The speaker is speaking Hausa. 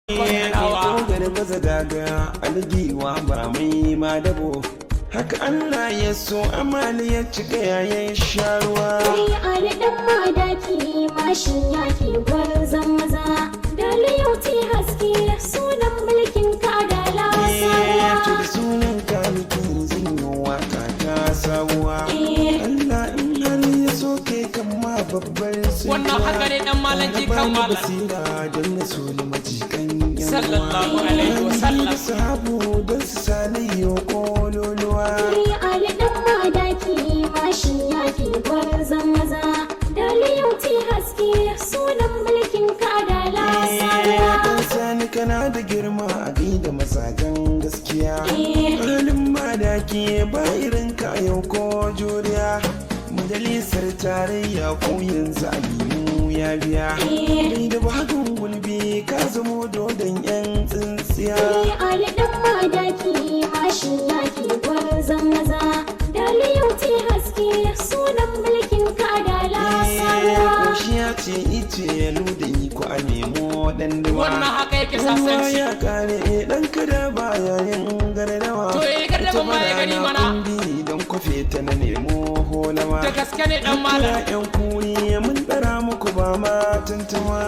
Garba daga algiwa ba mai ma dabo haka Allah ya so amali ya cika yayin sharuwa. Kai ali dan madaki mashin yaki gwarzon maza daliyauti haske sunan mulkin ka da lasawa. Da sunan ka mulkin zinyo waka ta sabuwa. Allah in hali ya so kai kan ma babbar suna. Wannan haka ne dan malanki kan malan. Basira don na so na majikan sallallahu alaihi wasallam. Sahabu don su sani yo kololuwa. Kai ali dan madaki mashin yaki gwarzon maza daliyauti haske sunan mulkin ka da lasawa. Dan sani kana da girma a da mazajen gaskiya. Halin madaki ba irin ka yau ko juriya. Majalisar tarayya ko yanzu alimu ya biya. Mai da bagun gulbi ka zamo dodon yan tsintsiya. Ali dan madaki mashin yaki gwarzon maza daliyauti haske sunan mulkin ka da lasawa. Koshiya ce ice ya luda ko a nemo dan duwa. Wannan haka yake sasanci. Ya kare dan kada baya yin gardawa. To yi gardawa ma ya gani mana. Don kofe ta na nemo holama. Da gaske ne dan malam. Yan kuri mun dara muku ba ma tantawa.